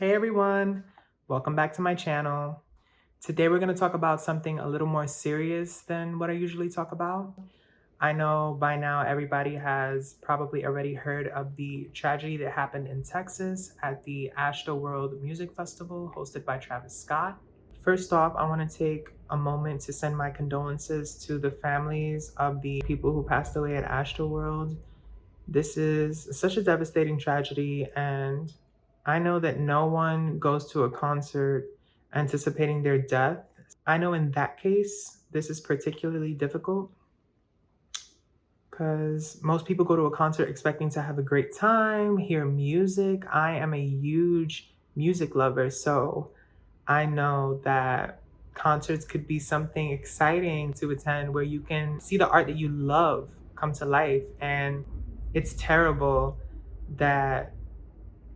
Hey everyone, welcome back to my channel. Today we're going to talk about something a little more serious than what I usually talk about. I know by now everybody has probably already heard of the tragedy that happened in Texas at the Astroworld Music Festival hosted by Travis Scott. First off, I want to take a moment to send my condolences to the families of the people who passed away at Astroworld. This is such a devastating tragedy, and I know that no one goes to a concert anticipating their death. I know in that case, this is particularly difficult because most people go to a concert expecting to have a great time, hear music. I am a huge music lover, so I know that concerts could be something exciting to attend where you can see the art that you love come to life. And it's terrible that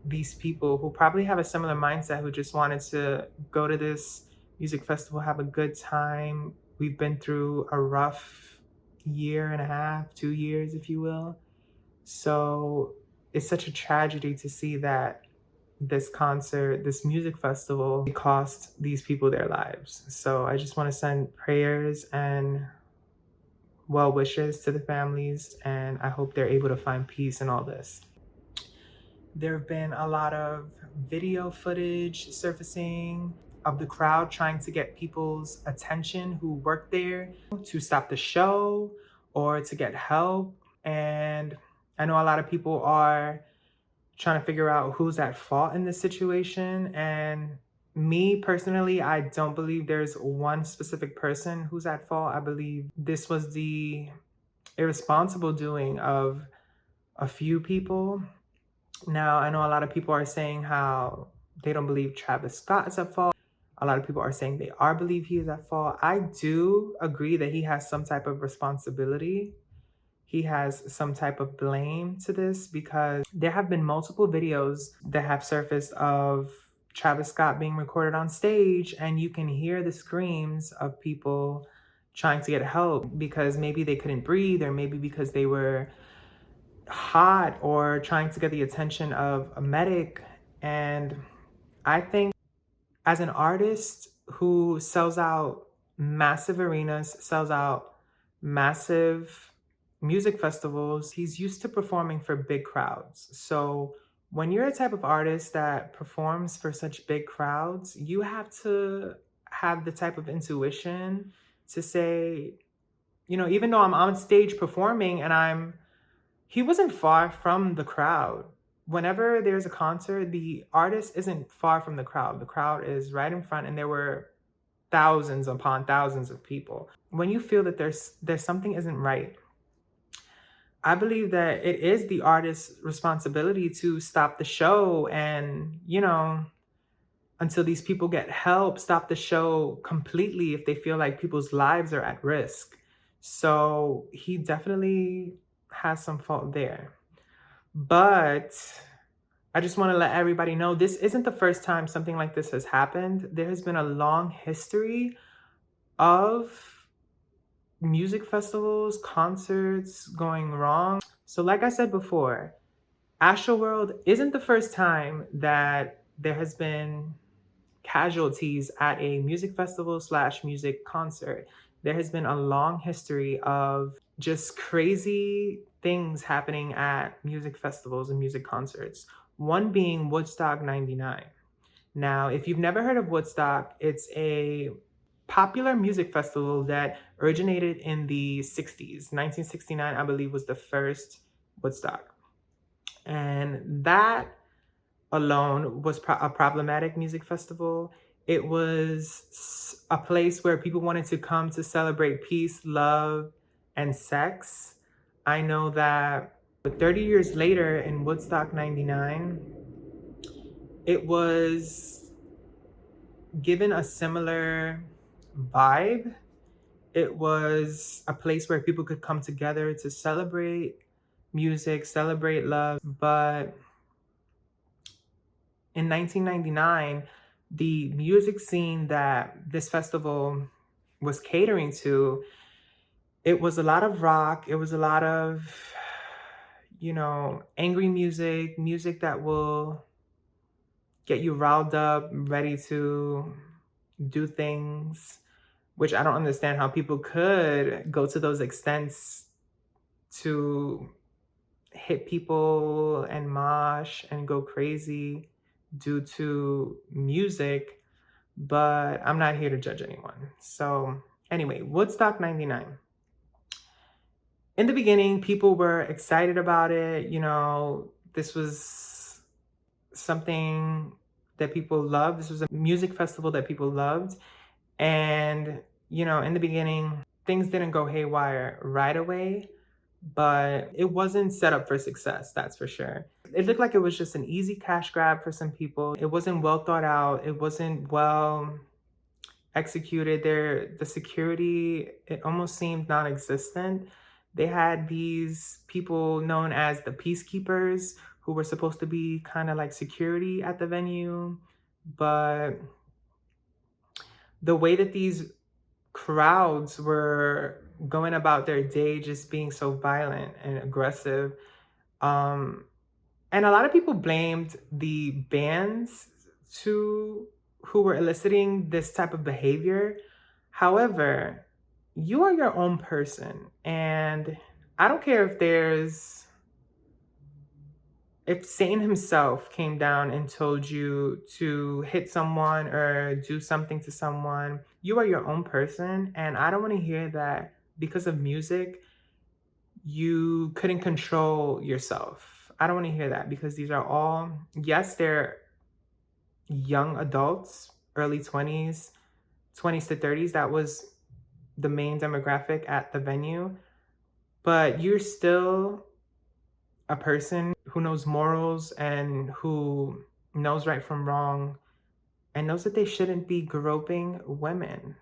these people who probably have a similar mindset, who just wanted to go to this music festival, have a good time. We've been through a rough year and a half, 2 years, if you will. So it's such a tragedy to see that this concert, this music festival, it cost these people their lives. So I just want to send prayers and well wishes to the families, and I hope they're able to find peace in all this. There have been a lot of video footage surfacing of the crowd trying to get people's attention who work there to stop the show or to get help. And I know a lot of people are trying to figure out who's at fault in this situation. And me personally, I don't believe there's one specific person who's at fault. I believe this was the irresponsible doing of a few people. Now, I know a lot of people are saying how they don't believe Travis Scott is at fault. A lot of people are saying they are believe he is at fault. I do agree that he has some type of responsibility. He has some type of blame to this because there have been multiple videos that have surfaced of Travis Scott being recorded on stage, and you can hear the screams of people trying to get help because maybe they couldn't breathe, or maybe because they were hot, or trying to get the attention of a medic. And I think as an artist who sells out massive arenas, sells out massive music festivals, he's used to performing for big crowds. So when you're a type of artist that performs for such big crowds, you have to have the type of intuition to say, even though I'm on stage performing and he wasn't far from the crowd. Whenever there's a concert, the artist isn't far from the crowd. The crowd is right in front, and there were thousands upon thousands of people. When you feel that there's something isn't right, I believe that it is the artist's responsibility to stop the show and, until these people get help, stop the show completely if they feel like people's lives are at risk. So he definitely has some fault there. But I just want to let everybody know this isn't the first time something like this has happened. There has been a long history of music festivals, concerts going wrong. So like I said before, Astroworld isn't the first time that there has been casualties at a music festival slash music concert. There has been a long history of just crazy things happening at music festivals and music concerts. One being Woodstock 99. Now, if you've never heard of Woodstock, it's a popular music festival that originated in the 60s. 1969, I believe, was the first Woodstock. And that alone was a problematic music festival. It was a place where people wanted to come to celebrate peace, love, and sex. I know that 30 years later in Woodstock 99, it was given a similar vibe. It was a place where people could come together to celebrate music, celebrate love. But in 1999, the music scene that this festival was catering to, it was a lot of rock. It was a lot of, angry music, music that will get you riled up, ready to do things, which I don't understand how people could go to those extents to hit people and mosh and go crazy due to music, but I'm not here to judge anyone. So, anyway, Woodstock 99. In the beginning, people were excited about it. This was something that people loved. This was a music festival that people loved. And, in the beginning, things didn't go haywire right away, but it wasn't set up for success, that's for sure. It looked like it was just an easy cash grab for some people. It wasn't well thought out. It wasn't well executed. The security, it almost seemed non-existent. They had these people known as the peacekeepers who were supposed to be kind of like security at the venue, but the way that these crowds were going about their day just being so violent and aggressive, um and a lot of people blamed the bands to who were eliciting this type of behavior. However, you are your own person, and I don't care if Satan himself came down and told you to hit someone or do something to someone. You are your own person, and I don't want to hear that because of music you couldn't control yourself. I don't want to hear that, because these are all, yes, they're young adults, early 20s, 20s to 30s. That was the main demographic at the venue. But you're still a person who knows morals and who knows right from wrong and knows that they shouldn't be groping women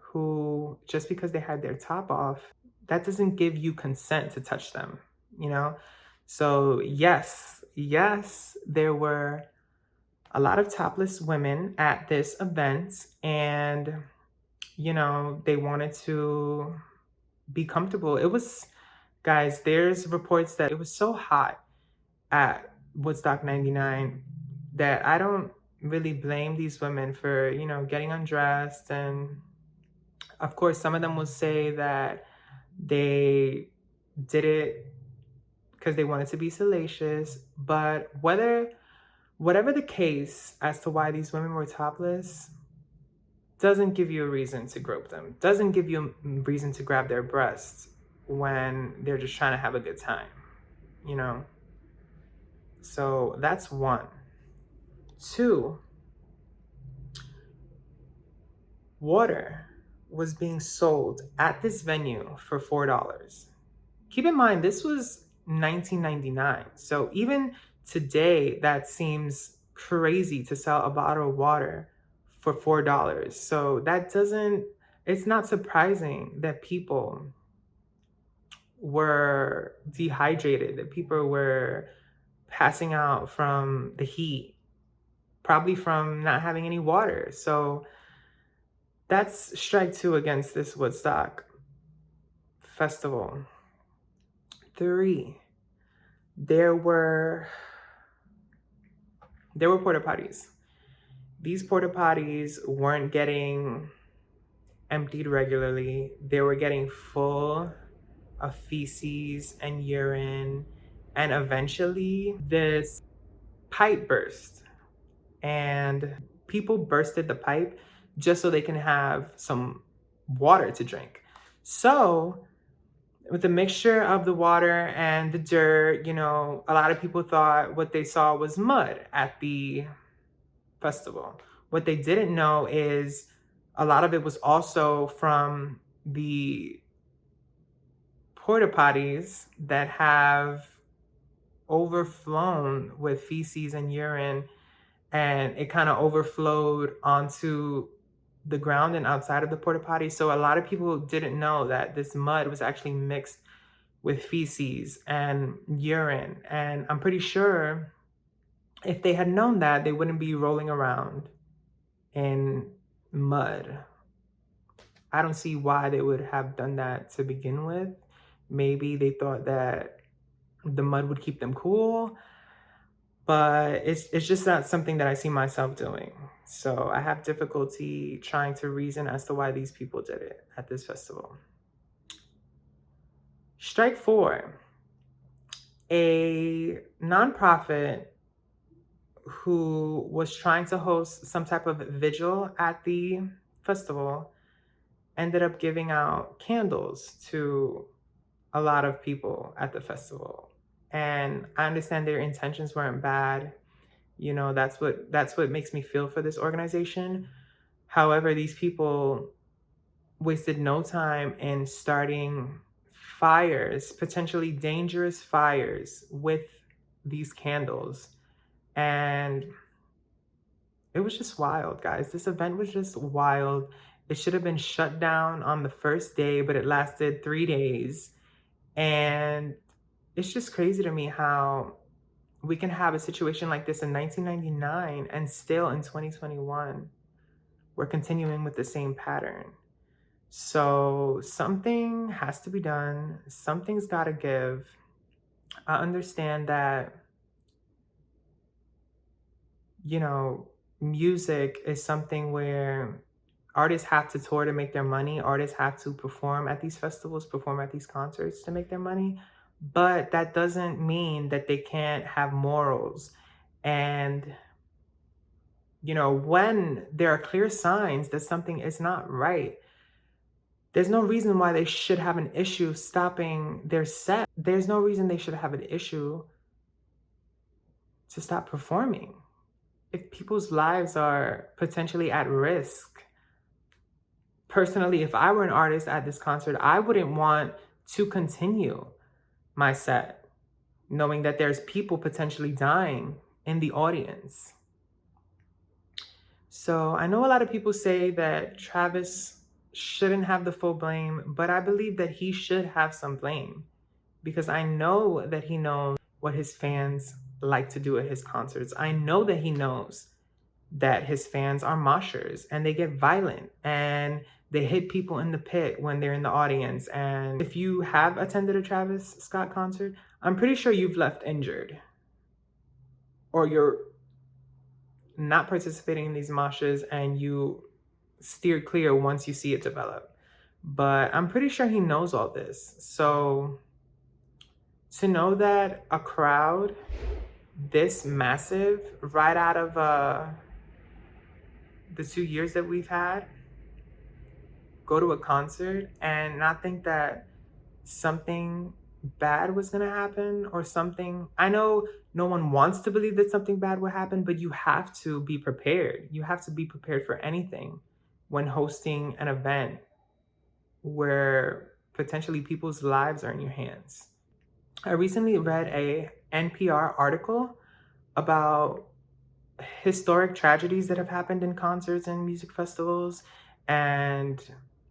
who, just because they had their top off, that doesn't give you consent to touch them, you know? So, yes, there were a lot of topless women at this event, and, they wanted to be comfortable. It was, guys, there's reports that it was so hot at Woodstock 99 that I don't really blame these women for, getting undressed. And of course, some of them will say that they did it because they wanted to be salacious. But whatever the case as to why these women were topless, doesn't give you a reason to grope them, doesn't give you a reason to grab their breasts when they're just trying to have a good time, you know? So that's one. Two, water was being sold at this venue for $4. Keep in mind, this was 1999. So even today, that seems crazy to sell a bottle of water for $4. So it's not surprising that people were dehydrated, that people were passing out from the heat, probably from not having any water. So that's strike two against this Woodstock festival. Three, there were porta potties. These porta potties weren't getting emptied regularly. They were getting full of feces and urine, and eventually this pipe burst, and people bursted the pipe just so they can have some water to drink. So with the mixture of the water and the dirt, a lot of people thought what they saw was mud at the festival. What they didn't know is a lot of it was also from the porta potties that have overflown with feces and urine, and it kind of overflowed onto the ground and outside of the porta potty. So a lot of people didn't know that this mud was actually mixed with feces and urine. And I'm pretty sure if they had known that, they wouldn't be rolling around in mud. I don't see why they would have done that to begin with. Maybe they thought that the mud would keep them cool. but it's just not something that I see myself doing. So I have difficulty trying to reason as to why these people did it at this festival. Strike four, a nonprofit who was trying to host some type of vigil at the festival ended up giving out candles to a lot of people at the festival. And I understand their intentions weren't bad. You know, that's what makes me feel for this organization. However, these people wasted no time in starting fires, potentially dangerous fires with these candles. And it was just wild, guys. This event was just wild. It should have been shut down on the first day, but it lasted 3 days. And it's just crazy to me how we can have a situation like this in 1999 and still in 2021, we're continuing with the same pattern. So something has to be done. Something's got to give. I understand that, you know, music is something where artists have to tour to make their money. Artists have to perform at these festivals, perform at these concerts to make their money. But that doesn't mean that they can't have morals. And, you know, when there are clear signs that something is not right, there's no reason why they should have an issue stopping their set. There's no reason they should have an issue to stop performing. If people's lives are potentially at risk, personally, if I were an artist at this concert, I wouldn't want to continue my set knowing that there's people potentially dying in the audience. So I know a lot of people say that Travis shouldn't have the full blame, but I believe that he should have some blame because I know that he knows what his fans like to do at his concerts. I know that he knows that his fans are moshers and they get violent and they hit people in the pit when they're in the audience. And if you have attended a Travis Scott concert, I'm pretty sure you've left injured or you're not participating in these moshes and you steer clear once you see it develop. But I'm pretty sure he knows all this. So to know that a crowd this massive right out of the 2 years that we've had go to a concert and not think that something bad was going to happen or something. I know no one wants to believe that something bad will happen, but you have to be prepared. You have to be prepared for anything when hosting an event where potentially people's lives are in your hands. I recently read a NPR article about historic tragedies that have happened in concerts and music festivals, and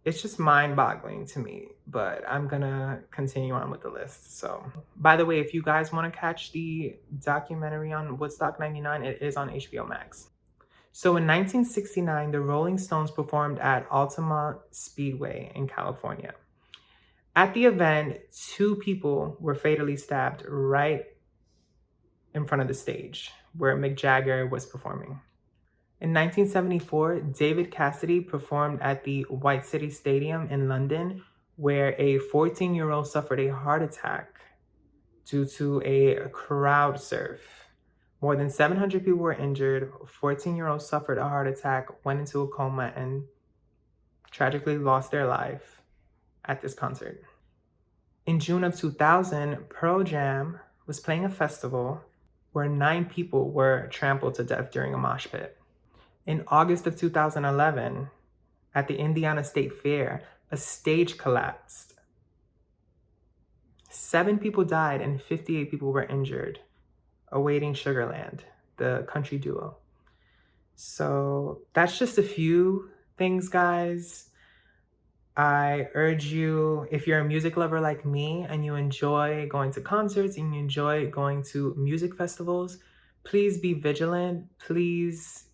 it's just mind-boggling to me, but I'm gonna continue on with the list. So, by the way, if you guys want to catch the documentary on Woodstock 99, it is on HBO Max. So in 1969, the Rolling Stones performed at Altamont Speedway in California. At the event, 2 people were fatally stabbed right in front of the stage where Mick Jagger was performing. In 1974, David Cassidy performed at the White City Stadium in London, where a 14-year-old suffered a heart attack due to a crowd surf. More than 700 people were injured. A 14-year-old suffered a heart attack, went into a coma, and tragically lost their life at this concert. In June of 2000, Pearl Jam was playing a festival where 9 people were trampled to death during a mosh pit. In August of 2011, at the Indiana State Fair, a stage collapsed. 7 people died and 58 people were injured, awaiting Sugarland, the country duo. So that's just a few things, guys. I urge you, if you're a music lover like me and you enjoy going to concerts and you enjoy going to music festivals, please be vigilant. Please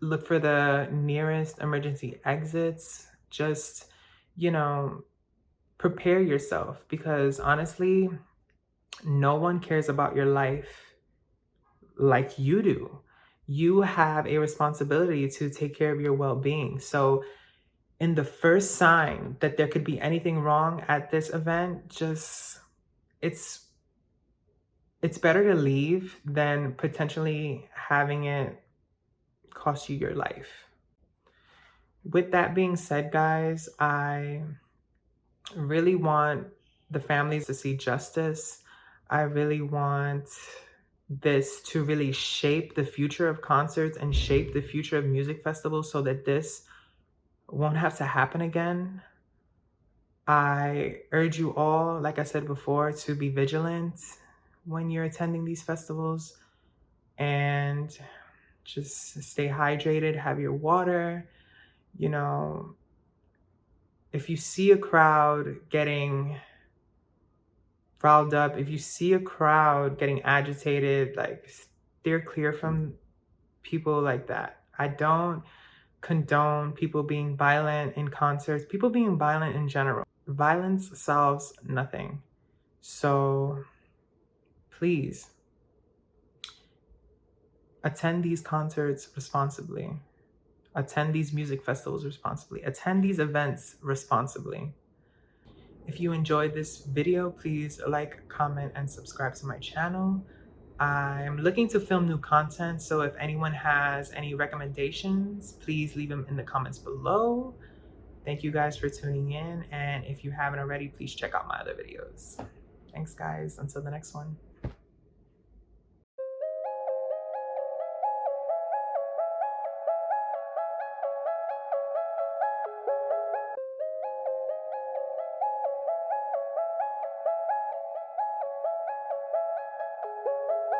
look for the nearest emergency exits. Just, prepare yourself because honestly, no one cares about your life like you do. You have a responsibility to take care of your well-being. So in the first sign that there could be anything wrong at this event, just it's it's better to leave than potentially having it cost you your life. With that being said, guys, I really want the families to see justice. I really want this to really shape the future of concerts and shape the future of music festivals so that this won't have to happen again. I urge you all, like I said before, to be vigilant when you're attending these festivals and just stay hydrated, have your water. You know, if you see a crowd getting riled up, if you see a crowd getting agitated, like steer clear from people like that. I don't condone people being violent in concerts, people being violent in general. Violence solves nothing. So please attend these concerts responsibly. Attend these music festivals responsibly. Attend these events responsibly. If you enjoyed this video, please like, comment, and subscribe to my channel. I'm looking to film new content, so if anyone has any recommendations, please leave them in the comments below. Thank you guys for tuning in, and if you haven't already, please check out my other videos. Thanks, guys. Until the next one.